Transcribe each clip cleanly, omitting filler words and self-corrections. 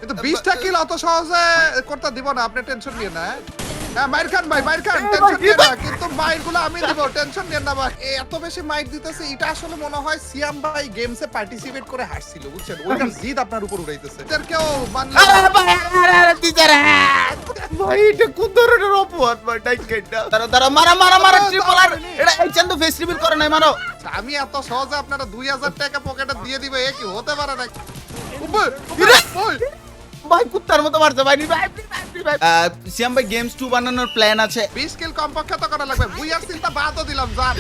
কিন্তু 20টা কিল অত সহজে করতে দিব না, আপনি টেনশন নিয়ে না। হ্যাঁ মাইর খান ভাই, মাইর খান, টেনশন নিয়ে না, কিন্তু মাইরগুলো আমি দিব, টেনশন নিয়ে না ভাই। এত বেশি মাইর দিতেছে, এটা আসলে মনে হয় সিয়াম ভাই গেমসে পার্টিসিপেট করে হারছিল, বুঝছেন? ওইটার জিদ আপনার উপর উড়াইতেছে। এর কেউ মানলে ভাই এটা কোন ধরনের অপবাদ ভাই? দাঁড়া মারা মারা মারা ট্রিপল আর এটা এই চান্দু ফেস রিভিল করে নাই মারো। আমি এত সহজে আপনারা 2000 টাকা পকেটে দিয়ে দিবে, এ কি হতে পারে না? ভাই কুত্তার মতো মারছে ভাই। সিয়াম ভাই গেমস 2 বানানোর প্ল্যান আছে। 20 কিল কমপক্ষে তো করা লাগবে। বুইয়ার চিন্তা বাদও দিলাম জান।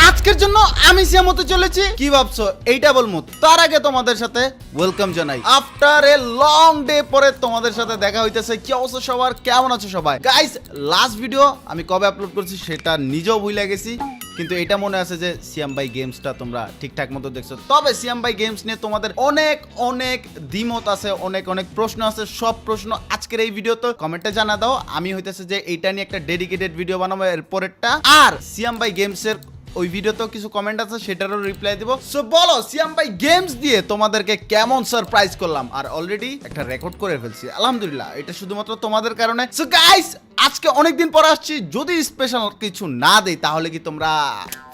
আজকের জন্য আমি সিয়াম হতে চলেছি। কি ভাবছো এইটা বলবো? তার আগে তোমাদের সাথে ওয়েলকাম জানাই। আফটার এ লং ডে পরে তোমাদের সাথে দেখা হইতেছে। কি অবস্থা সবার, কেমন আছো সবাই? গাইস লাস্ট ভিডিও আমি কবে আপলোড করছি সেটা নিজেও ভুলে গেছি, কিন্তু এটা মনে আছে যে সিয়াম ভাই গেমসটা তোমরা ঠিকঠাক মতো দেখছো। তবে সিয়াম ভাই গেমস নিয়ে তোমাদের অনেক অনেক দ্বিমত আছে, অনেক অনেক প্রশ্ন আছে। সব প্রশ্ন আজকের এই ভিডিওতে কমেন্টে জানা দাও। আমি হইতেছে যে এইটা নিয়ে একটা ডেডিকেটেড ভিডিও বানাবো এর পরেরটা। আর সিয়াম ভাই গেমসের ওই ভিডিওতেও কিছু কমেন্ট আছে, সেটারও রিপ্লাই দিব। সো বলো সিয়াম ভাই গেমস দিয়ে তোমাদেরকে কেমন সারপ্রাইজ করলাম। আর অলরেডি একটা রেকর্ড করে ফেলছি, আলহামদুলিল্লাহ। এটা শুধুমাত্র তোমাদের কারণে। সো গাইস আজকে অনেকদিন পর আসছি। যদি স্পেশাল কিছু না দেই তাহলে কি তোমরা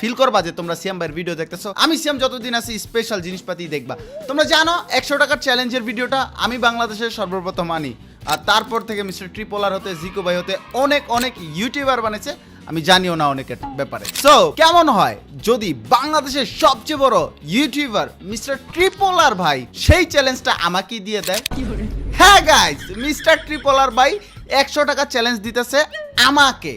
ফিল করবা যে তোমরা সিয়াম ভাইয়ের ভিডিও দেখতেছো? আমি সিয়াম যতদিন আছি স্পেশাল জিনিসপাতি দেখবা। তোমরা জানো 100 টাকার চ্যালেঞ্জের ভিডিওটা আমি বাংলাদেশের সর্বপ্রথম আনি। আর তারপর থেকে মিস্টার ট্রিপলার হতে, জিকো ভাই হতে অনেক অনেক ইউটিউবার বানিয়েছে। আমি জানিও না অনেকের ব্যাপারে। সো কেমন হয় যদি বাংলাদেশের সবচেয়ে বড় ইউটিউবার মিস্টার ট্রিপলার ভাই সেই চ্যালেঞ্জটা আমাকে দিয়ে দেয়? হ্যাঁ গাইস, মিস্টার ট্রিপলার ভাই 100 টাকা চ্যালেঞ্জ দিতেছে আমাকে।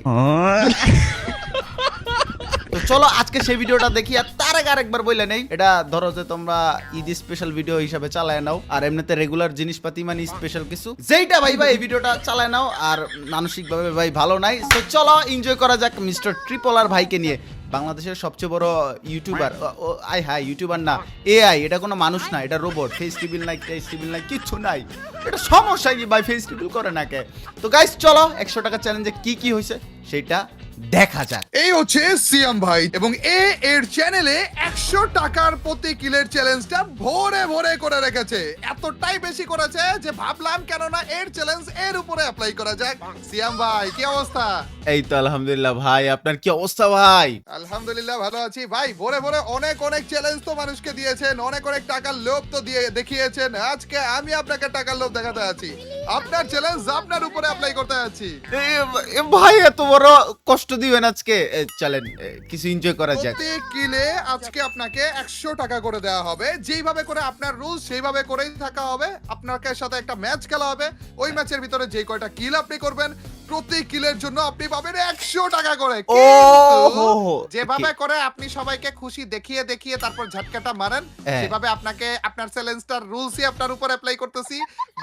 তো চলো আজকে সেই ভিডিওটা দেখি। আর তার আগে আরেকবার বলে নেই, এটা ধরো যে তোমরা ঈদ স্পেশাল ভিডিও হিসাবে চালায় নাও। আর এমনিতে রেগুলার জিনিসপাতি মানে স্পেশাল কিছু, যেইটা ভাই ভাই এই ভিডিওটা চালায় নাও। আর মানসিকভাবে ভাই ভালো নাই। তো চলো এনজয় করা যাক মিস্টার ট্রিপলার ভাইকে নিয়ে। বাংলাদেশের সবচেয়ে বড় ইউটিউবার। আই হাই ইউটিউবার না, এআই। এটা কোনো মানুষ না, এটা রোবট। ফেস রিভিল নাই, ফেস রিভিল নাই, কিচ্ছু নাই। এটা সমস্যা কি ভাই, ফেস রিভিল করে না কে? তো গাইস চলো 100 টাকা চ্যালেঞ্জে কি কি হয়েছে সেটা দেখা যাক। এই হচ্ছে সিয়াম ভাই এবং এর চ্যানেলে 100 টাকার প্রতি কিলের চ্যালেঞ্জটা ভরে ভরে করে রেখেছে। এতটাই বেশি করেছে যে ভাবলাম কেননা এর চ্যালেঞ্জ এর উপরে অ্যাপ্লাই করা যাক। সিয়াম ভাই কি অবস্থা? এই তো আলহামদুলিল্লাহ ভাই, আপনার কি অবস্থা ভাই? আলহামদুলিল্লাহ ভালো আছি ভাই। ভরে ভরে অনেক অনেক চ্যালেঞ্জ তো মানুষকে দিয়েছেন, অনেক অনেক টাকার লোভ তো দিয়ে দেখিয়েছেন। আজকে আমি আপনাকে টাকার লোভ দেখাতে আছি। আপনার চ্যালেঞ্জ আপনার উপরে অ্যাপ্লাই করতে আছি। ভাই এত বড় কষ্ট দিবেন আজকে? চলেন কিছু এনজয় করা যাক। প্রতি কিলে আজকে আপনাকে 100 টাকা করে দেওয়া হবে। যেইভাবে করে আপনার রুলস সেইভাবে করেই থাকা হবে। আপনাকে সাথে একটা ম্যাচ খেলা হবে। ওই ম্যাচের ভিতরে যে কয়টা কিল আপনি করবেন প্রতি কিলের জন্য আপনি পাবেন 100 টাকা করে। যেভাবে করে আপনি সবাইকে খুশি দেখিয়ে দেখিয়ে তারপর ঝটকাটা মারেন, সেভাবে আপনাকে আপনার চ্যালেঞ্জটার রুলসই আপনার উপর অ্যাপ্লাই করতেছি।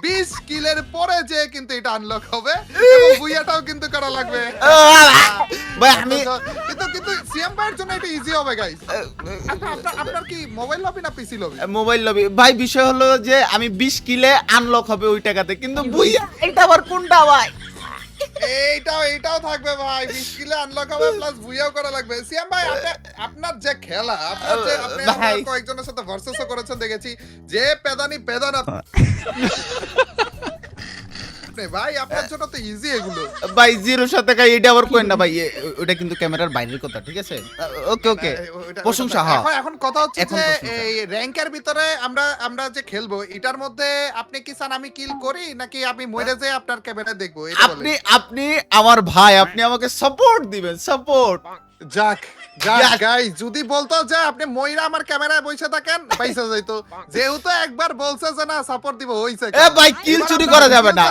20 কিলের পরে যে কিন্তু এটা আনলক হবে এবং বুইয়াটাও কিন্তু করা লাগবে। ভাই আমি কিন্তু সিএম ভাইয়ের জন্য এটা ইজি হবে গাইস। আপনার কি মোবাইল লবি না পিসি লবি? মোবাইল লবি ভাই। বিষয় হলো যে আমি 20 কিলে আনলক হবে ওই টাকাতে, কিন্তু বুইয়া এটা আবার কোনটা ভাই? এইটাও থাকবে ভাই। 20 কিলে আনলক হবে প্লাস বুইয়াও করা লাগবে। সিএম ভাই আপনার যে খেলা, আপনি কয়েকজনের সাথে ভার্সেসও করেছেন দেখেছি, যে পেদান ভাই আপনার জন্য তো ইজি এগুলো ভাই। জিরোর সাথে কাই এটা আবার কোয়েন না ভাই, ওটা কিন্তু ক্যামেরার বাইরের কথা, ঠিক আছে? ওকে ওকে প্রশংসা। হ্যাঁ এখন কথা হচ্ছে যে এই র‍্যাঙ্কের ভিতরে আমরা যে খেলবো এটার মধ্যে আপনি কি চান আমি কিল করি নাকি আমি মরে যাই আপনার ক্যামেরা দেখবো? এটা বলেন। আপনি আমার ভাই, আপনি আমাকে সাপোর্ট দিবেন, সাপোর্ট। যাক গাইস, যদি বলতো যে আপনি মইরা আমার ক্যামেরায় বসে থাকেন পয়সা যাইতো। যেহেতু একবার বলছে যে না সাপোর্ট দিব হইছে। এ ভাই কিল চুরি করা যাবে না,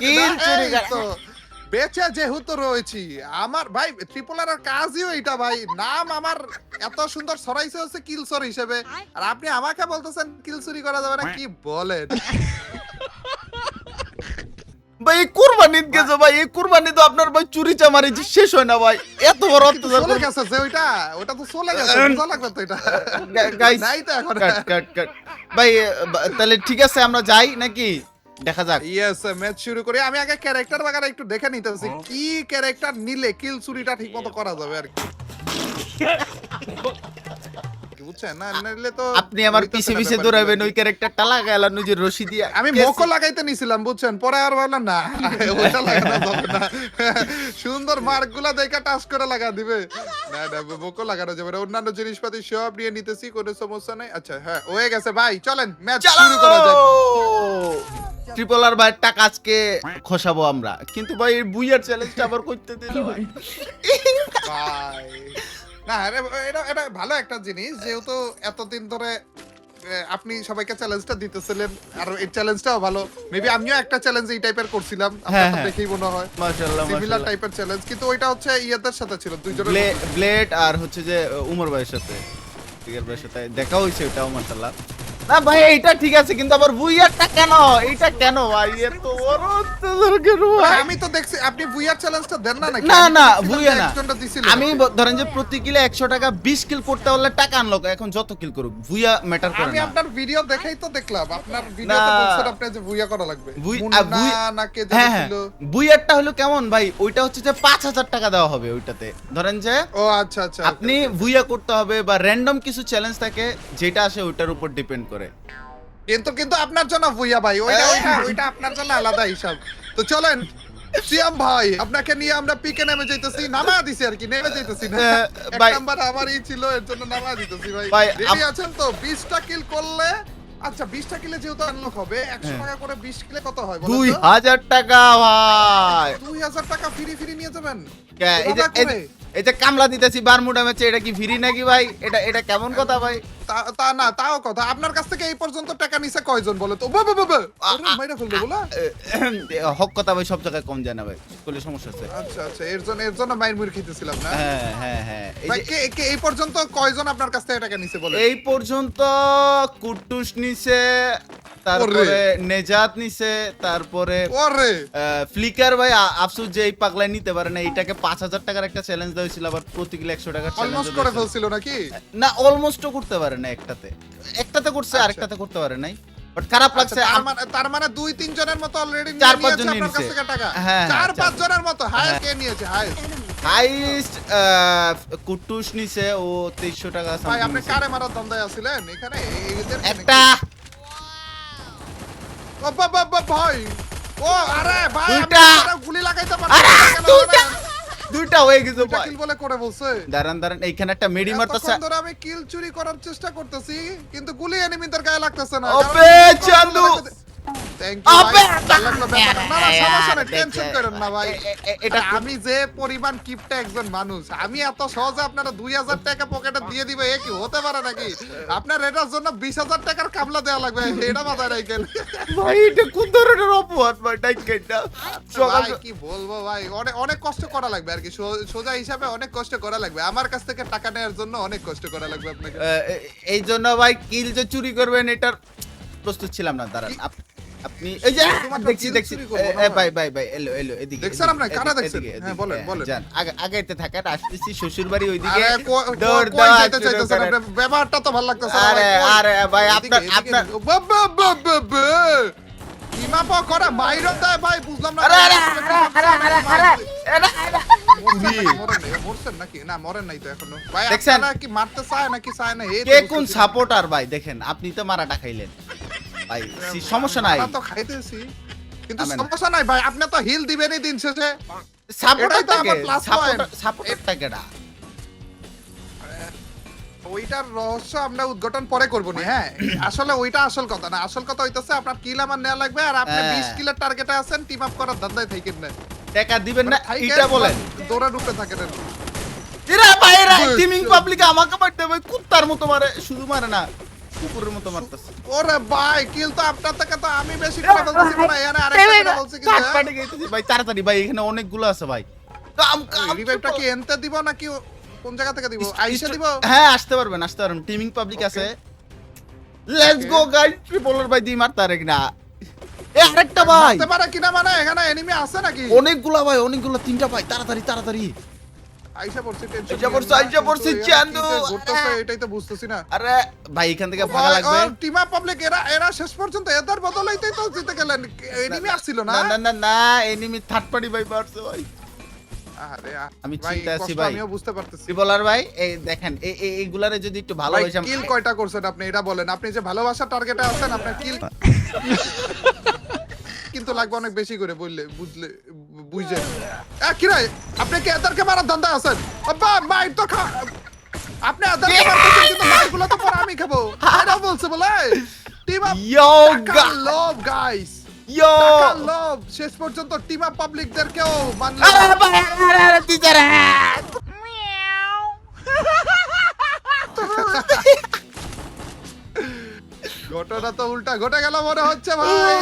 কিল চুরি তো বেঁচে যেহেতু রয়েছি। আমার ভাই ট্রিপলারের কাজই এটা ভাই। নাম আমার এত সুন্দর ছড়াইছে হচ্ছে কিলসর হিসেবে, আর আপনি আমাকে বলতেছেন কিল চুরি করা যাবে না? কি বলেন ভাই? কুরবানি গেছে ভাই, এই কুরবানি তো আপনার ভাই চুরি চামারি শেষ হয় না ভাই। এত বড় অত্যাচার চলে গেছে যে ওটা তো চলে গেছে, বুঝা লাগবে তো এটা। গাইস নাই তো এখন। কাট ভাই। তাহলে ঠিক আছে আমরা যাই নাকি? দেখা যাক। ইয়েস, ম্যাচ শুরু করি। আমি আগে ক্যারেক্টার বাগারে একটু দেখে নিতেছি কি ক্যারেক্টার নিলে কিল চুরিটা ঠিকমতো করা যাবে আর কি। বুঝছেন না, নাইলে তো আপনি আমার হইতেছে পিছে না পিছে ব্যাপারগুলো দৌড়াবেন, আর ওই কি। ক্যারেক্টারটা লাগাইলাম যে রশি দিয়া আমি মোকো লাগাইতে নিছিলাম বুঝছেন, পরে আর বললাম না ওইটা লাগানো যাবে না, সুন্দর মার্ক গুলা দেখা টাচ করে লাগা দিবে, না না মোকো লাগানো যাবে না, অন্যান্য জিনিসপাতি সব নিয়ে নিতেছি, কোনো সমস্যা নাই। আচ্ছা হ্যাঁ হয়ে গেছে ভাই, চলেন ম্যাচ শুরু করা যাক। ট্রিপল আর ভাই টাকা আজকে খসাবো আমরা, কিন্তু ভাই এই বুইয়ার চ্যালেঞ্জটা আবার করতে দিল ভাই। ভাই না এটা এটা ভালো একটা জিনিস, যেহেতু এতদিন ধরে আপনি সবাইকে চ্যালেঞ্জটা দিতেছিলেন, আর এই চ্যালেঞ্জটাও ভালো, মেবি আমিও একটা চ্যালেঞ্জ এই টাইপের করছিলাম, হ্যাঁ, আপনার হ্যাঁ। দেখেই মনে হয় মাশাআল্লাহ সিমিলার মাশাআল্লাহ। টাইপের চ্যালেঞ্জ, কিন্তু ওইটা হচ্ছে ইয়াদের সাথে ছিল দুইজনের মধ্যে। ব্লেড আর হচ্ছে যে উমর ভাইয়ের সাথে, টিগার ভাইয়ের সাথে দেখা হইছে, ওটাও মাশাআল্লাহ। না ভাই এইটা ঠিক আছে, কিন্তু আবার বুইয়ারটা কেন, এইটা কেন ভাই, এর তো বড় অত্যাচার কেন ভাই? আমি তো দেখছি আপনি ভুইয়ার চ্যালেঞ্জটা দেন না নাকি? না আমি না দেখছিলাম ভুইয়া যে না, একজনটা দিছিল। আমি ধরেন যে প্রতি কিলে 100 টাকা 20 কিল করতে হলে টাকা আনলো, এখন যত কিল করুক ভুইয়া ম্যাটার করে আমি না। আপনার ভিডিও দেখেই তো দেখলাম, আপনার ভিডিওতে না। বলছেন আপনি যে ভুইয়া করা লাগবে, ভুইয়া নাকে হ্যাঁ হ্যাঁ, ছিল। বুইয়ারটা হলো কেমন ভাই, ওইটা হচ্ছে যে 5000 টাকা দেওয়া হবে ওইটাতে, ধরেন যে ও আচ্ছা আচ্ছা, আপনি ভুইয়া করতে হবে বা র্যান্ডম কিছু চ্যালেঞ্জ থাকে, যেটা আসে ওইটার উপর ডিপেন্ড করে। কিন্তু কিন্তু আপনার জন্য ভুইয়া ভাই, ওইটা ওইটা ওইটা আপনার জন্য আলাদা হিসাব। তো চলেন সিয়াম ভাই, আপনাকে নিয়ে আমরা পিকে নেমে যাইতেছি, নামা দিছি আর কি, নেমে যাইতেছি না, এক ভাই- নাম্বার আমারই ছিল, এর জন্য নামা দিতেছি ভাই। ভাই, রেডি আছেন তো? 20টা কিল করলে, আচ্ছা 20টা কিলে যেহেতু আনলক হবে, 100 টাকা করে 20 কিলে কত হয় বলেন তো? 2000 টাকা ভাই। 2000 টাকা ফ্রি ফ্রি নিয়ে যাবেন? এই যে ওভাবে করে? এই যে কামলা দিতেছি বারমুডা ম্যাচে, এটা কি ফ্রি নাকি ভাই? এটা এটা কেমন কথা ভাই? তা না, তাও কথা, আপনার কাছ থেকে এই পর্যন্ত টাকা নিছে কয়জন বলে তো? বাবা বাবা আরে মাইরা ফেললো বলা। হক কথা ভাই, সব জায়গায় কম যায় না ভাই, কোনো সমস্যা আছে। আচ্ছা আচ্ছা, এর জন্য মাইর মুড় খেতেছিলাম না। হ্যাঁ হ্যাঁ হ্যাঁ, এই ভাই, যে কে এই পর্যন্ত কয়জন আপনার কাছ থেকে টাকা নিছে বলে? এই পর্যন্ত কুটুস নিছে, তারপরে নেজাত নিছে, তারপরে ওরে ফ্লিকার ভাই, আফসোস যে এই পাগলাই নিতে পারে না, এইটাকে 5000 টাকার একটা চ্যালেঞ্জ দেওয়া হয়েছিল, আবার প্রতি কিলো 100 টাকার অলমোস্ট চ্যালেঞ্জ করে ফেলছিল নাকি? না, অলমোস্টও করতে পারে না, একটাতে করছে, আচ্ছা। আরেকটাতে করতে পারে নাই, বাট খারাপ লাগছে। আচ্ছা, তার মানে 2-3 জনের মতো অলরেডি নিয়ে 4-5 নিয়েছে জন আপনার কাছ নিয়েছে। থেকে টাকা। হ্যাঁ, 4-5 জনের মতো হাইয়েস্ট কে নিয়েছে? হাইয়েস্ট হাইস্ট কুটুস নিছে, ও 2300 টাকা ভাই, something আপনি নিছে। কারে মারার ধান্দায় আছিলেন এখানে? এদের একটা ও বাবা ভাই, ও আরে ভাই, আমি দুইটা। আপনারা গুলি লাগাইতে আরে, পারছেন না দুইটা। কেন? দুইটা হয়ে গেছে দুইটা ভাই। কিল বলে করে বলছে। দাঁড়ান দাঁড়ান, এইখানে একটা মেডি মারতেছে। এতক্ষণ ধরে আমি কিল চুরি করার চেষ্টা করতেছি, কিন্তু গুলি এনিমিদের গায়ে লাগতেছে না। ওবে, চান্দু। থ্যাংক ইউ আবে, ভাই, ভালো লাগলো ব্যাপারটা। না না, সমস্যা নেই, টেনশন করেন না ভাই। এটা আরে, আমি যে পরিমাণ কিপটা একজন মানুষ, আমি এত সহজে আপনারা 2000 টাকা পকেটে দিয়ে দিবে, এ কি হতে পারে নাকি? আপনার এটার জন্য 20000 টাকার কামলা দেওয়া লাগবে, এটা মাথায় রাখেন। ভাই, এটা কোন ধরনের অপবাদ ভাই, টাইকেটটা ভাই কি বলবো ভাই, অনেক অনেক কষ্ট করা লাগবে আর কি, সোজা হিসাবে অনেক কষ্ট করা লাগবে, আমার কাছ থেকে টাকা নেওয়ার জন্য অনেক কষ্ট করা লাগবে আপনাকে। এই জন্য ভাই, কিল যে চুরি করবেন এটার প্রস্তুত ছিলাম না। দাঁড়ান, আপনি এই যে শুধুমাত্র দেখছি kill দেখছি, চুরি করবো না ভাই ভাই ভাই, এলো এলো এদিকে, দেখছেন আপনারা? কারা দেখছেন? হ্যাঁ, বলেন, বলেন। যান আগাইতে থাকেন, আসতেছি শ্বশুর বাড়ি ওইদিকে, আরে দৌড় কই দাও যেতে চাইতেছেন আপনি? ব্যবহারটা তো ভালো লাগতেছে না ভাই, আরে কই? আরে ভাই, এদিকে, আপনার এদিকে, বাবা বাবা ইমাপা করে মাইরো দেয় ভাই, বুঝলাম না। আরে আরে আরে আরে আরে মরছেন নাকি? না, মরেন নাই তো এখনো ভাই। দেখছেন? আপনারা কি মারতে চায় নাকি চায় না? এই তো কে কোন বুঝতেছি না। সাপোর্টার ভাই, দেখেন আপনি তো মারাটা খাইলেন ভাই, সমস্যা নাই, আমরা তো খাইতেছি, কিন্তু আমেন। সমস্যা নাই ভাই, আপনি তো হিল দিবেনই দিন শেষে। সাপোর্টার এটাই তো আমার plus point। সাপোর্টারটা কেডা? ওইটার রহস্য আমরা উদ্ঘাটন পরে করবো নি। হ্যাঁ, আসলে ওইটা আসল কথা না, আসল কথা হইতাছে আপনার কিল আমার নেওয়া লাগবে, আর আপনি হ্যাঁ। 20 কিলের টার্গেটে আছেন, টিম আপ করার ধান্দায় থাকেন না, টাকা দিবেন না থাইকেন, এটা বলেন। দৌড়ে ঢুকতে থাকেন। এরা ভাইরা বুঝছো। টিমিং পাবলিকে আমাকে মারতে ভাই, কুত্তার মতো মারে, শুধু মারে না, কুকুরের মতো মারতেছে। ওরে ভাই, কিল তো আপনার থেকে তো আমি বেশি করে বলতেছি না, এখানে আরেকটা করে বলছি কিন্তু। থার্ড পার্টি গাইতেছি ভাই, তাড়াতাড়ি ভাই, এখানে অনেকগুলো আছে ভাই। রিভাইভটা কি এনতে দিব নাকি কোন জায়গা থেকে দিব? আইসা দিব? হ্যাঁ, আসতে পারবেন টিমিং পাবলিক আছে। লেটস গো গাইস, ট্রিপলার ভাই দি মারতে আরেক না, এ আরেকটা ভাই, মারতে পারে কিনা, মানে এখানে এনিমি আছে নাকি? অনেকগুলা ভাই, অনেকগুলা, তিনটা ভাই, তাড়াতাড়ি তাড়াতাড়ি। আইসা পড়ছে, টেনশন আইসা পড়ছে, চান্দু। ঘুরতেছে, এটাই তো বুঝতেছি না। আরে ভাই, এখান থেকে ভাগা লাগবে। টিমা পাবলিক এরা শেষ পর্যন্ত এদের বদলাইতেই তো জিতে গেলেন, এনিমি আসছিল না? না না না না, এনিমি থার্ড পার্টি ভাই মারছে ভাই। আরে আমি ভাই চিন্তা আছি কষ্ট ভাই। আমিও বুঝতে পারতেছি ত্রিপলার ভাই এই দেখেন এইগুলারে যদি একটু ভালো ভাই হইছে কিল কয়টা করছেন আপনি এটা বলেন আপনি যে ভালোবাসা টার্গেটে আছেন আপনার কিল কিন্তু লাগবে অনেক বেশি করে বুঝলে বুঝে কি রে আপনি কি এদেরকে মারার ধান্দা আছেন আব্বা মাইর তো খা আপনি এদেরকে মারতেছেন কিন্তু মাইরগুলো তো পরে আমি খাবো এটা বলছে বলে team up Yo, love guys yo টাকা লভ শেষ পর্যন্ত টিম আপ পাবলিকদেরকেও মানলে আরে ভাই আরে টিচার ঘটনা তো উল্টা ঘটে গেল মনে হচ্ছে ভাই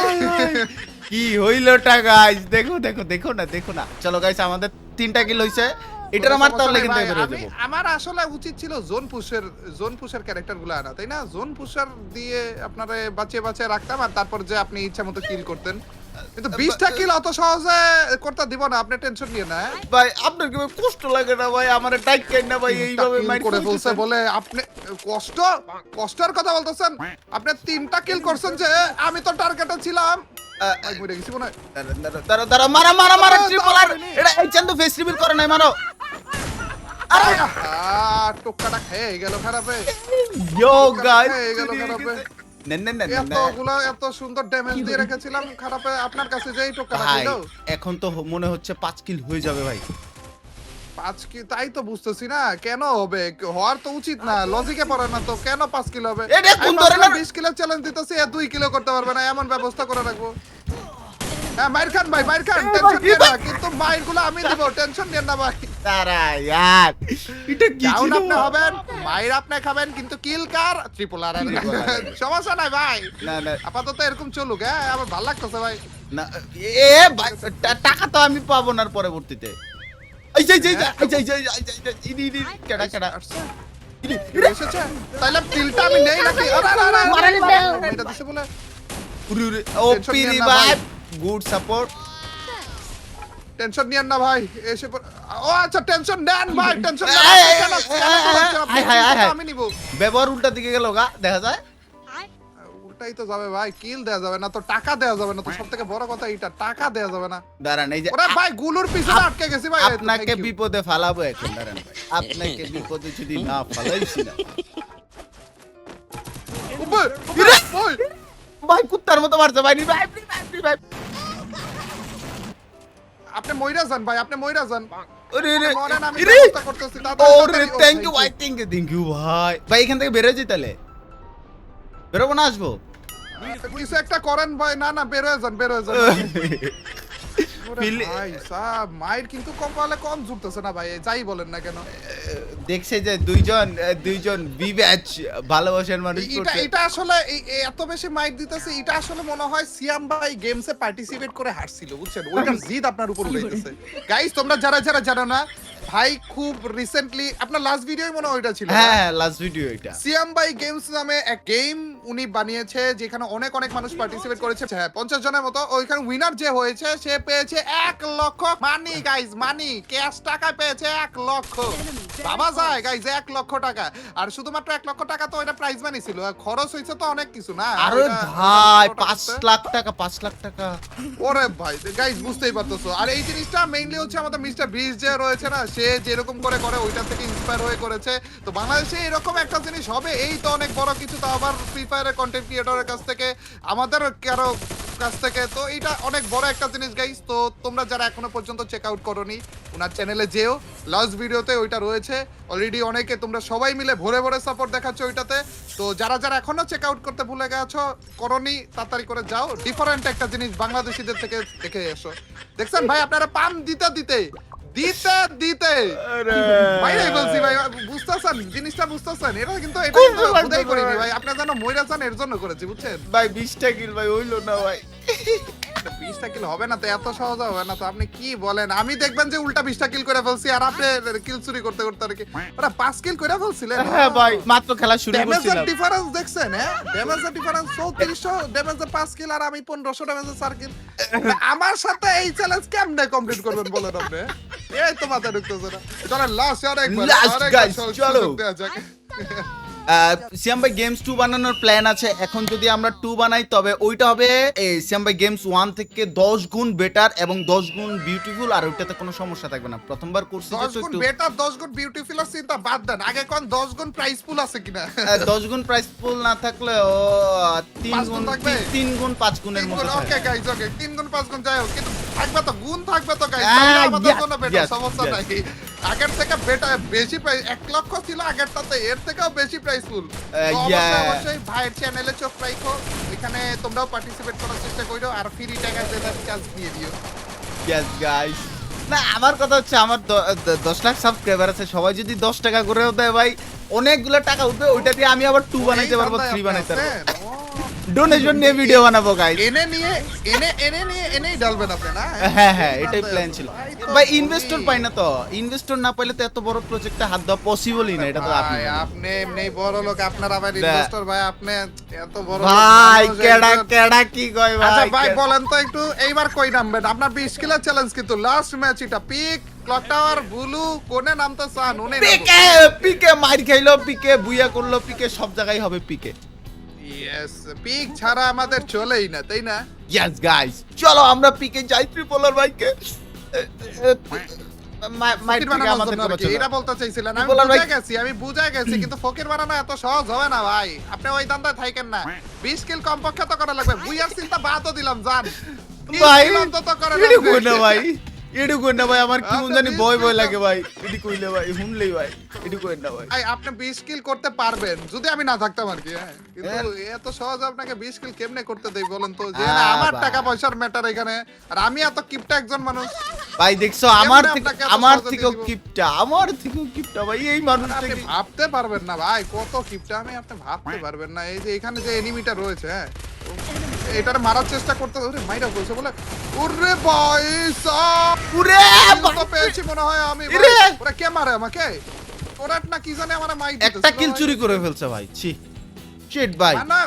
কি হইলোটা গাইস দেখো না চলো গাইস আমাদের 3টা কিল হইছে এটার আমার তাহলে কিন্তু বের হয়ে যাবো আমার আসলে উচিত ছিল জোন পুশের ক্যারেক্টারগুলো আনা তাই না জোন পুশার দিয়ে আপনারে বাঁচিয়ে রাখতাম আর তারপর যে আপনি ইচ্ছা মতো কিল করতেন কিন্তু 20টা কিল অত সহজে করতে দিব না আপনি টেনশন নিয়ে না ভাই আপনার কি কষ্ট লাগে না ভাই আমারে টাইট কেন না ভাই এইভাবে মাইর করে বলছে বলে আপনি কষ্টের কথা বলতেছেন আপনি 3টা কিল করছেন যে আমি তো টার্গেটে ছিলাম ভাই মরে গেছি মনে হয় দাঁড়া মারা ট্রিপলার এটা এই চান্দু ফেস রিভিল করে নাই মারো আরে টোক্কাটা খেয়ে গেল খারাপে ইয়ো গাইস খেয়ে গেল খারাপে এত সুন্দর ড্যামেজ দিয়ে রেখেছিলাম খারাপে আপনার কাছে যেই টোক্কাটা ভাই ছিল এখন তো মনে হচ্ছে 5 কিল হয়ে যাবে ভাই 5 কি তাই তো বুঝতেছি না কেন হবে হওয়ার তো উচিত না লজিকে পড়ে না তো কেন 5 কিলো হবে এটা কোন ধরনের 20 কিলো চ্যালেঞ্জ দিতেছি 2 কিলো করতে পারবে না এমন ব্যবস্থা করে রাখবো হ্যাঁ মাইর খান টেনশন নিয়ে না কিন্তু মাইরগুলো আমি দিব টেনশন নিয়ে না ভাই তারা यार এটা কি ডাউন ছিল আপনি হবেন মাইর আপনি খাবেন কিন্তু কিল কার ট্রিপল আর সমস্যা নাই ভাই না আপাতত এরকম চলুক হ্যাঁ আমার ভালো লাগতেছে ভাই না ভাই টাকা তো আমি পাবো না পরবর্তীতে এই কেডা এসেছে তাইলে কিলটা আমি নেই নাকি মারালে দাও। এটা দিছে বলে ওপি রিভাইভ গুড সাপোর্ট টেনশন নিয়েন না ভাই এসে ও আচ্ছা টেনশন নেন ভাই টেনশন আমি নিব ব্যবহার উল্টা দিকে গেল গা দেখা যায় উল্টাই তো যাবে ভাই কিল দেয়া যাবে না তো টাকা দেয়া যাবে না তো সবথেকে বড় কথা এটা টাকা দেয়া যাবে না দাঁড়ান এই যে ওরে ভাই গুলুর পিছনে আটকে গেছি ভাই আপনাকে বিপদে ফালাবো এখন দাঁড়ান ভাই আপনাকে বিপদে যদি না ফালাইছি না ভাই কুত্তার মতো মারছে ভাই ভাই আপনি মইরা যান ভাই আপনি মইরা যান ওরে মরেন আমি রে ব্যবস্থা করতেছি ওরে থ্যাংক ইউ ভাই থ্যাংক ইউ ভাই ভাই এখান থেকে বের হয়ে যাই তাহলে বেরোবো না আসবো কিছু একটা করেন ভাই না বের হয়ে যান ভাই সাব মাইর কিন্তু কপালে কম জুটতেছে না ভাই যাই বলেন না কেন দেখছে যে দুইজন বিব্যাচ ভালোবাসার মানুষ করছে এটা আসলে এত বেশি মাইর দিতেছে এটা আসলে মনে হয় সিয়াম ভাই গেমসে পার্টিসিপেট করে হারছিল বুঝছেন ওইটার জিদ আপনার উপর উঠাইতেছে গাইস তোমরা যারা জানো না ভাই খুব রিসেন্টলি আপনার লাস্ট ভিডিওই মনে হয় ওইটা ছিল হ্যাঁ লাস্ট ভিডিও এটা সিয়াম ভাই গেমস নামে এক গেম উনি বানিয়েছে যেখানে অনেক মানুষ পার্টিসিপেট করেছে হ্যাঁ 50 জনের মতো ওইখানে উইনার যে হয়েছে সে পেয়েছে 1 লক্ষ মানি গাইস মানি ক্যাশ টাকা পেয়েছে 1 লক্ষ বাবা যায় গাইস 1 লক্ষ টাকা আর শুধুমাত্র 1 লক্ষ টাকা তো এটা প্রাইজ মানি ছিল খরচ হয়েছে তো অনেক কিছু না আরে ভাই 5 লাখ টাকা ওরে ভাই গাইস বুঝতেই পারতেছো আর এই জিনিসটা মেইনলি হচ্ছে আমাদের মিস্টার বিস যে রয়েছে না সে যেরকম করে ওইটা থেকে ইন্সপায়ার হয়ে করেছে তো বাংলাদেশে এরকম একটা জিনিস হবে এই তো অনেক বড় কিছু তো আবার ফ্রি ফায়ারের কন্টেন্ট ক্রিয়েটরের কাছ থেকে আমাদের কারো কাছ থেকে তো এটা অনেক বড় একটা জিনিস গাইস তো তোমরা যারা এখনো পর্যন্ত চেক আউট করোনি ওনার চ্যানেলে যেও লাস্ট ভিডিওতে ওইটা রয়েছে অলরেডি অনেকে তোমরা সবাই মিলে ভরে সাপোর্ট দেখাচ্ছ ওইটাতে তো যারা এখনো চেক আউট করতে ভুলে গেছো করনি তাড়াতাড়ি করে যাও ডিফারেন্ট একটা জিনিস বাংলাদেশিদের থেকে দেখে এসো দেখছেন ভাই আপনারা পাম দিতে ভাই বলছি ভাই বুঝতেছেন জিনিসটা বুঝতেছেন এটা কিন্তু এটা বুঝাই করিনি ভাই আপনারা জানো মইরা চান এর জন্য করেছি বুঝছেন ভাই 20টা কিল ভাই হইলো না ভাই 20টা কিল হবে না তো এত সহজ হবে না তো আপনি কি বলেন আমি দেখবেন যে উল্টা 20টা কিল করে ফেলছি আর আপনি কিল চুরি করতে আর কি ওরা 5 কিল করে ফেলছিলেন হ্যাঁ ভাই মাত্র খেলা শুরু করছিলাম ড্যামেজের ডিফারেন্স দেখছেন হ্যাঁ ড্যামেজের ডিফারেন্স 3400 ড্যামেজের 5 কিল আর আমি 1500 ড্যামেজের 4 কিল আমার সাথে এই চ্যালেঞ্জ কেমনে কমপ্লিট করবেন বলেন আপনি এই তো মাথা ঢুকতেছে না চলেন লাস্ট আর একবার Last, guys, চলো। দেয়া যাক সিয়াম ভাই গেমস 2 বানানোর প্ল্যান আছে। এখন যদি আমরা 2 বানাই তবে ওইটা হবে সিয়াম ভাই গেমস 1 থেকে 10 গুণ বেটার এবং 10 গুণ বিউটিফুল, আর ওইটাতে কোনো সমস্যা থাকবে না। প্রথমবার করছি 10 যেহেতু গুণ একটু বেটার 10 গুণ বিউটিফুল আর চিন্তা বাদ দেন, আগে কোন 10 গুণ প্রাইস পুল আছে কিনা। 10 গুণ প্রাইস পুল না থাকলে ও 3 পাঁচ গুণ গুণ থাকবে? 3 গুণ 5 গুণের মতো ওকে থাকে। গাইস, ওকে 3 গুণ 5 গুণ যাই হোক, কিন্তু থাকবে তো, গুণ থাকবে তো গাইস, আমাদের yes, জন্য বেটার, yes, সমস্যা yes. নাই। আগের থেকে বেটার, বেশি প্রাইস 1 লক্ষ ছিল আগেরটাতে, এর থেকেও বেশি প্রাইস ফুল। yeah. অবশ্যই ভাইয়ের চ্যানেলে চোখ রাখো, এখানে তোমরাও পার্টিসিপেট করার চেষ্টা করো আর ফ্রি টাকা দেওয়ার চান্স দিয়ে দিও। Yes guys, না আমার কথা হচ্ছে আমার 10 লাখ সাবস্ক্রাইবার আছে, সবাই যদি 10 টাকা করেও দেয় ভাই অনেকগুলো টাকা উঠবে, ওইটা দিয়ে আমি আবার 2 বানাইতে পারবো, 3 বানাইতে পারবো, ডোনেশন নিয়ে ভিডিও বানাবো গাইস। এনেই ডালবেন আপনি না? হ্যাঁ এটাই প্ল্যান ছিল ভাই। ইনভেস্টর পাই না তো, ইনভেস্টর না পাইলে তো এত বড় প্রজেক্টে হাত দেওয়া পসিবলই না। এটা তো আপনি ভাই, আপনি এমনি বড় লোক, আপনার আবার ইনভেস্টর ভাই, আপনি এত বড় লোক ভাই মানুষ, কেডা একজন- কেডা কি কয় আচ্ছা ভাই? ভাই বলেন তো একটু, এইবার কই নামবেন? আপনার 20 কিলো চ্যালেঞ্জ, কিন্তু লাস্ট ম্যাচ এটা পিক ক্লক টাওয়ার ব্লু কোনে নামতে চান? উনি পিকে পিকে মার খাইলো, পিকে বুইয়া করলো, পিকে সব জায়গায় হবে পিকে। ইয়েস, পিক ছাড়া আমাদের চলেই না, তাই না? ইয়েস গাইস, চলো আমরা পিকে যাই ট্রিপলার ভাইকে মাইট ফকির থেকে বানানোর আমাদের জন্য আর কি, বাঁচানো। এটা বলতে চাইছিলেন। আমি বলার ভাই- আমি বুঝে গেছি, কিন্তু ফকির বানানো এত সহজ হবে না ভাই। আপনি ওই দান্দায় থাকেন না, 20 কিল কমপক্ষে তো করা লাগবে। বুইয়ার চিন্তা বাদও দিলাম, জান ভাই অন্তত করে এডু কই না ভাই, এডু কই না ভাই, আমার কি আপনি জানি 20 ভয় ভয় কিল লাগে ভাই। এডি কইলে ভাই হুনলেই ভাই, এডু কই না ভাই। ভাই আপনি 20 কিল করতে পারবেন যদি আমি না থাকতাম আর কি, হ্যাঁ। কিন্তু এত সহজ আপনাকে 20 কিল কেমনে করতে দেই বলেন তো? যে না, আমার ভাই। টাকা পয়সার ম্যাটার এখানে, আর আমি এত কিপটা একজন মানুষ। ভাই দেখছো আমার কেমনে থেকে, আপনাকে এত আমার সহজে থেকেও দিয়ে দিব? কিপটা, আমার থেকেও কিপটা ভাই এই মানুষটা আপনি কি- ভাবতে পারবেন না ভাই কত কিপটা আমি, আপনি ভাবতে পারবেন না। এই যে এখানে যে এনিমিটা রয়েছে, হ্যাঁ, এটারে মারার চেষ্টা করতে, ওরে মাইরা কইছে বলে, ওরে ভাই সাব উরে কিল তো পেয়েছি মনে হয় আমি ভাই। ইরে! ওরা কে মারে আমাকে? ওরা না কি জানে আমারে মাই দিতেছিল একটা কিল ভাই। চুরি করে ফেলছে ভাই, ছি শিট ভাই। না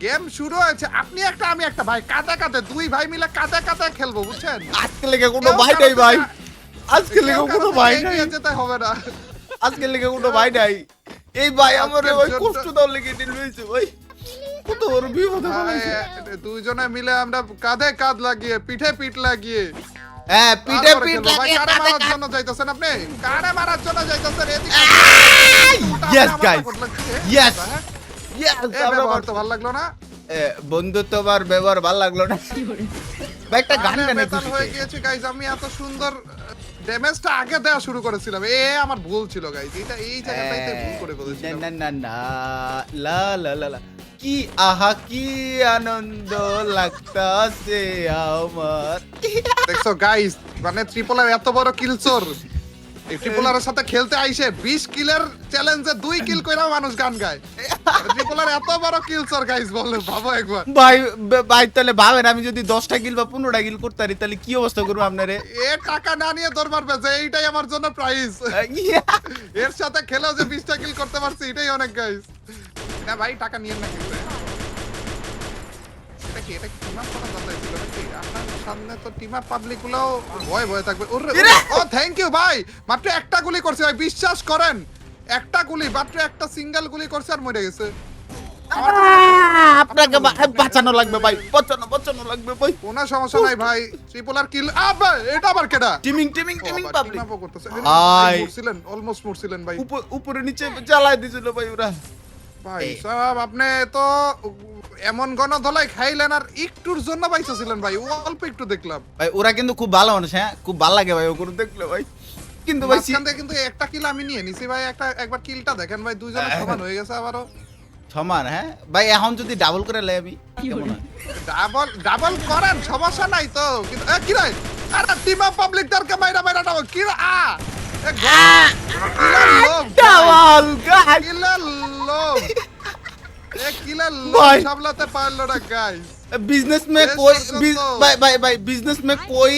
গেম শুরু হয়েছে, আপনি একটা আমি একটা ভাই, কাঁদে কাঁদে দুই ভাই মিলে কাঁদে কাঁদে খেলবো, বুঝছেন? আজকে লেগে কোনো কেউ ভাই কারো নাই ভাই, থেকে- আজকে লেগে কেউ কোনো কারো ভাই থেকে নাই, এগিয়ে যেতে হবে না। আজকে লেগে কোনো ভাই নাই। এই ভাই আমার আজকের ভাই জন্য- কষ্ট দাও লেগে দিল হয়েছে ভাই, কত বড় বিপদে ফেলেছে। ভাই, দুইজনে মিলে আমরা কাঁধে কাঁধ লাগিয়ে পিঠে পিঠ লাগিয়ে হ্যাঁ পিঠে তারপরে পিঠ খেলবো। ভাই, লাগিয়ে কারে কাঁধে মারার কাঁধ- জন্য যাইতেছেন আপনি? কারে মারার জন্য যাইতেছেন? এদিকে Yes, আপনি আমার guys. সাপোর্ট লাগছে, Yes. হ্যাঁ? Yes, এ আমরা ব্যবহার তো ভালো লাগলো না। বন্ধুত্ব আর ব্যবহার ভালো লাগলো না ভাই। একটা গান আমি গানে বেতাল হয়ে গিয়েছে গাইজ, আমি এত সুন্দর ড্যামেজটা আগে দেওয়া শুরু করেছিলাম, আমার ভুল ছিল গাইজ, এটা এই জায়গাটাতে ভুল করে ফেলেছিলাম। না না না লা লা লা লা কি আহা কি আনন্দ লাগতাছে আমার। দেখছো গাইজ, মানে ট্রিপলার এত বড় কিলচোর, এই ট্রিপলারের সাথে খেলতে আইসে 20 কিলের চ্যালেঞ্জে 2 কিল কইরা মানুষ গান গায়। ট্রিপলার এত বড় কিলচোর গাইজ, বলে ভাবো একবার। ভাই ভাই তাহলে ভাবেন আমি যদি 10টা কিল বা 15টা কিল করতে পারি তাহলে কি অবস্থা করবো আপনারে? এ টাকা না নিয়ে দৌড় মারবে যে এইটাই আমার জন্য প্রাইজ। এর সাথে খেলেও যে 20টা কিল করতে পারছি এটাই অনেক গাইজ। না ভাই টাকা নিয়েন না কিন্তু। এটা কি টিম আপ করা দরকার ছিল নাকি? আপনার সামনে তো টিম আপ পাবলিক গুলোও ভয় ভয় থাকবে। ওরে ও থ্যাংক ইউ ভাই, মাত্র একটা গুলি করছে ভাই, বিশ্বাস করেন। একটা গুলি, মাত্র একটা সিঙ্গেল গুলি করছে আর মরে গেছে। আপনাকে বাঁচানো লাগবে ভাই, বাঁচানো লাগবে ভাই। কোনো সমস্যা নাই ভাই, ট্রিপলার কিল আবার এটা আবার কেডা? টিমিং টিমিং টিমিং পাবলিক ভাই মরছিলেন, অলমোস্ট মরছিলেন ভাই। উপরে নিচে জ্বালায় দিছিল ভাই ওরা। ভাই সাহেব আপনি তো এমন গণধলাই খাইলেন আর একটুর জন্য বাইসেছিলেন ভাই, অল্প একটু দেখলাম। ভাই ওরা কিন্তু খুব ভালো মানুষ, হ্যাঁ খুব ভালো লাগে ভাই ওগুলো দেখলে ভাই। কিন্তু ভাই মাঝখান থেকে কিন্তু একটা কিল আমি নিয়ে নিছি ভাই, একবার কিলটা দেখেন ভাই, দুইজনের সমান হয়ে গেছে আবারও। সমান, হ্যাঁ ভাই এখন যদি ডাবল করে লাই আমি কেমন হয়? ডাবল করেন, সমস্যা নাই তো। কিন্তু কি রে, আরে টিম অফ পাবলিক দরকে মাইরা মাইরা ডাবল কি রে? ডাবল গাইস কিলার লোভ, কিলার লোভ ভাই। সামলাতে পারলো না গাইস। बिजनेस में शेष कोई पर्यंत- भाई भाई भाई बिजनेस में कोई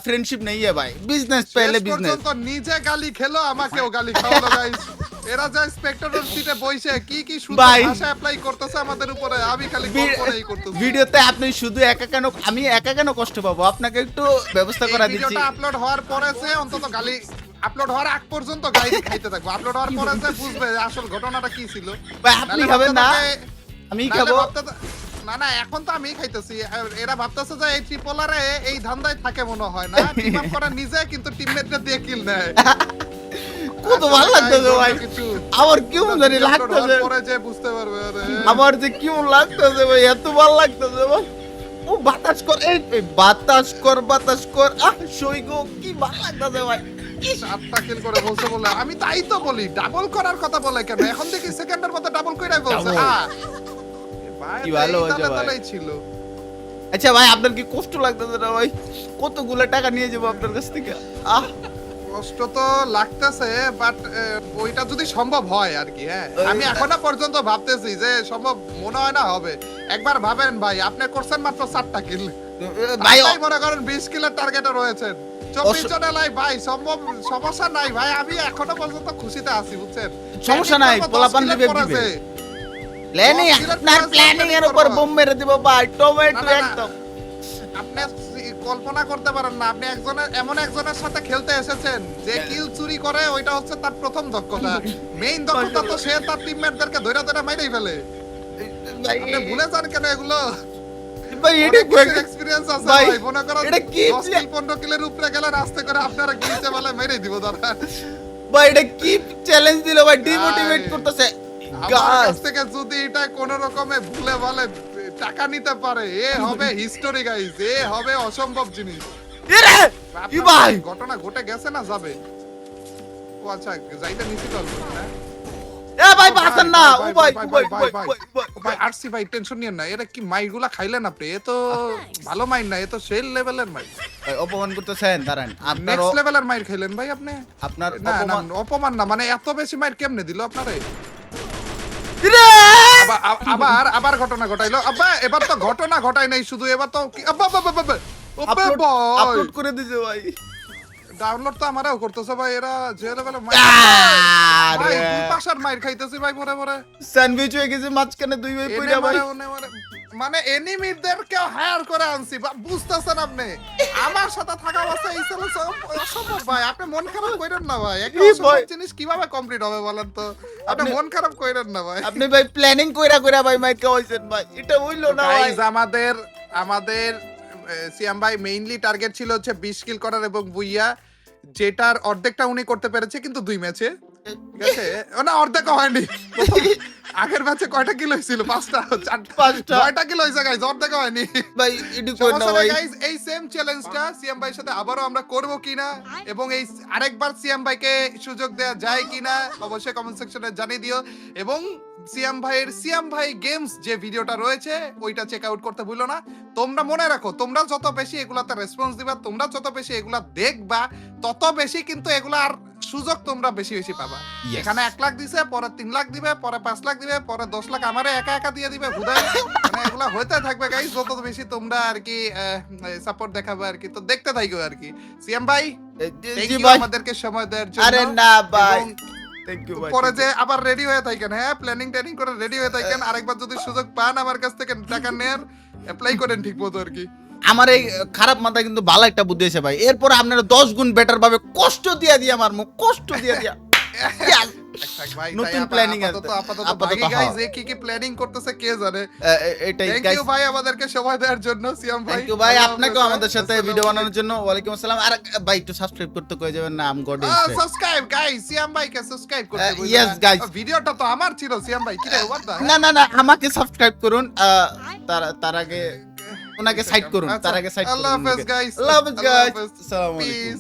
फ्रेंडशिप नहीं है भाई, बिजनेस पहले শেষ बिजनेस। পর্যন্ত নিজে গালি খেলো, আমাকেও গালি খাওয়ালো গাইস। এরা যা স্পেক্টাটর সিটে বসে কি কি সুন্দর ভাই। ভাষা অ্যাপ্লাই করতেছে আমাদের উপরে, আমি খালি কল্পনাই করতেছি। ভিডিওতে আপনি শুধু একা কেন, আমি একা কেন কষ্ট পাবো? আপনাকে একটু ব্যবস্থা এই করা দিচ্ছি। ভিডিওটা আপলোড হওয়ার পরে সে অন্তত গালি আপলোড হওয়ার আগ পর্যন্ত গাইজ খাইতে থাকবো, আপলোড হওয়ার পরে যে বুঝবে যে আসল ঘটনাটা কি ছিল। ভাই আপনি নাহলে খাবেন না, ভাবতে- আমি নাহলে খাবো। ভাবতে- না না এখন তো আমি খাইতেছি, আর এরা ভাবতেছে যে এই ট্রিপলারে এই ধান্দায় থাকে মনে হয় না, টিম আপ করে নিজে কিন্তু টিমমেটরা দিয়ে কিল নেয়। কত ভালো লাগতেছে ভাই, কিছু আমার কেমন জানি লাগতেছে, পরে যে বুঝতে পারবে। আরে আমার যে কেমন লাগতেছে ভাই, এত ভালো লাগতেছে ভাই। ও বাতাস কর, এই বাতাস কর, সইগো কি ভালো লাগতেছে ভাই। ইস, 8টা কিল করে বলছে বলে আমি তাই তো বলি, ডাবল করার কথা বলে কেন? এখন দেখি সেকেন্ডের মধ্যে ডাবল কইরাই বলছে। Double। ভাই কি ভালো এই হয়েছে তালে ভাই। তালেই ছিল। আচ্ছা ভাই আপনার কি কষ্ট লাগতেছে না ভাই? কতগুলো টাকা নিয়ে যাবো আপনার কাছ থেকে। কষ্ট তো লাগতেছে, বাট ওইটা যদি সম্ভব হয় আর কি। হ্যাঁ আমি এখনো পর্যন্ত ভাবতেছি যে সম্ভব মনে হয় না হবে। একবার ভাবেন ভাই, আপনি করছেন মাত্র 4টা কিল, ভাই ভাই মনে করেন 20 কিলের টার্গেটে রয়েছেন, 24 জনে লাই ভাই, সম্ভব সমস্যা নাই ভাই, আমি এখনো পর্যন্ত খুশিতে আছি বুঝছেন। সমস্যা নাই, পোলাপান দিবে দিবে। প্ল্যানিং, আপনার প্ল্যানিং এর উপর বোম মেরে দিব ভাই, টমেটো একদম। আপনি কল্পনা করতে পারেন না, আপনি এমন একজনের সাথে খেলতে এসেছেন যে কিল চুরি করে, ওইটা হচ্ছে তার প্রথম দক্ষতা। মেইন দক্ষতা তো সে তার টিমমেটদেরকে ধরে ধরে মাইরেই ফেলে। ভাই আপনি ভুলে যান কেন এগুলো? ভাই এটা এক্সপেরিয়েন্স আছে ভাই, ভাই, মনে করেন এটা কি 10 কিল 15 কিলের উপরে গেলে রাস্তা করে আপনারা গিলতে বলে মেরেই দিব দাদা। ভাই এটা কি চ্যালেঞ্জ দিল ভাই, ডিমোটিভেট করতেছে আমার কাছ গাইস। থেকে যদি এটা কোন রকমে ভুলে ভালে টাকা নিতে পারে, এ হবে হিস্টোরি গাইস, এ হবে অসম্ভব জিনিস। এরে কি ভাই, ঘটনা ঘটে গেছে না যাবে? ও আচ্ছা যাইতে নিছি তো না। এ ভাই বাসন না, ও ভাই ভাই আরসি ভাই টেনশন নিয়েন না, এরা কি মাইরগুলা খাইলেন আপনি? এ তো ভালো মাইর না, এ তো সেল লেভেলের মাইর, ভাই অপমান করতেছেন, দাঁড়ান আপনার নেক্সট লেভেলের মাইর খাইলেন ভাই আপনি। আপনার না না অপমান। অপমান না, মানে এত বেশি মাইর কেমনে দিল আপনারে? এরে আবার আবার ঘটনা ঘটাইলো আব্বা, এবার তো ঘটনা ঘটাই নাই শুধু, এবার তো আব্বা আব্বা আব্বা আপলোড করে দিছে ভাই। ডাউনলোড তো আমারও করতেছে ভাই, এরা যে লেভেলে ভাই আরে দুই পাশার মাইর খাইতেছি ভাই পরে পরে। স্যান্ডউইচ হয়ে গেছে মাঝখানে দুই ভাই পইরা ভাই। মানে এনিমিদেরকে হায়ার করে আনছি, বুঝতেছেন আপনি? আমার সাথে থাকা অবস্থায় এই ছেলে অসম্ভব ভাই, আপনি মন খারাপ কইরেন না ভাই, একটা কি ভাই? অসম্ভব জিনিস কিভাবে কমপ্লিট হবে বলেন তো? আপনি মন খারাপ কইরেন না ভাই। আপনি ভাই প্ল্যানিং কইরা ভাই মাইর খাওয়াইছেন ভাই, এটা হইলো না ভাই। গাইস আমাদের সিয়াম ভাই মেইনলি টার্গেট ছিল হচ্ছে 20 কিল করার এবং বুইয়া, যেটার অর্ধেকটা উনি করতে পেরেছে কিন্তু 2 ম্যাচে, ঠিক আছে? না অর্ধেক হয়নি, আগের ম্যাচে কয়টা কিল হয়েছিল? 5টা 5টা 9টা কিল হয়েছে গাইস, অর্ধেক হয়নি। ভাই এডি কই না ভাই। গাইস এই সেম চ্যালেঞ্জটা সিয়াম ভাইয়ের সাথে আবারও আমরা করব কিনা এবং এই আরেকবার সিয়াম ভাইকে সুযোগ দেয়া যায় কিনা অবশ্যই কমেন্ট সেকশনে জানিয়ে দিও, এবং সিয়াম ভাই গেমস যে ভিডিওটা রয়েছে ওইটা চেক আউট করতে ভুলো না। তোমরা মনে রাখো, তোমরা যত বেশি এগুলাতে রেসপন্স দিবা, তোমরা যত বেশি এগুলা দেখবা, তত বেশি কিন্তু এগুলার সুযোগ তোমরা বেশি বেশি পাবা। Yes. এখানে 1 লাখ দিছে, পরে 3 লাখ দিবে, পরে 5 লাখ দিবে, পরে 10 লাখ আমারে একা একা দিয়ে দিবে হুদাই। মানে এগুলা হইতে থাকবে গাইস, যত বেশি তোমরা আর কি সাপোর্ট দেখাবে আর কি, তো দেখতে থাকো আর কি। সিএম ভাই থ্যাংক জি ইউ ভাই, আমাদেরকে সময় দেওয়ার জন্য। আরে না ভাই, এবং থ্যাংক ইউ ভাই। পরে যে আবার রেডি হয়ে থাকেন, হ্যাঁ প্ল্যানিং করে রেডি হয়ে থাকেন, আরেকবার যদি সুযোগ পান আমার কাছ থেকে টাকা নেয়ার, অ্যাপ্লাই করেন ঠিক মতো আর কি। আমার এই খারাপ মাথা কিন্তু ভালো একটা বুদ্ধি আছে ভাই, এরপর আপনারা 10 গুণ বেটার ভাবে কষ্ট দিয়া আমার মুখ কষ্ট দিয়া ভাই নতুন প্ল্যানিং আছে আপাতত গাইস কি প্ল্যানিং করতেছে কে জানে। এটাই থ্যাংক গাইস, ইউ ভাই আমাদেরকে সময় দেওয়ার জন্য সিয়াম ভাই। থ্যাংক ইউ ভাই, আপনাকেও আমাদের সাথে ভিডিও বানানোর জন্য। ওয়ালাইকুম আসসালাম। আর ভাই একটু সাবস্ক্রাইব করতে কই যাবেন না, আম গড ইজ সাবস্ক্রাইব গাইস, সিয়াম ভাইকে সাবস্ক্রাইব করতে বলবেন। yes, guys. ভিডিওটা তো আমার ছিল সিয়াম ভাই, কি রে হোয়াট দা? না আমাকে সাবস্ক্রাইব করুন, তার আগে ওনাকে সাইড করুন, তার আগে সাইড করুন। আল্লাহ হাফেজ গাইস, আল্লাহ হাফেজ গাইস, আসসালামু আলাইকুম। পিস।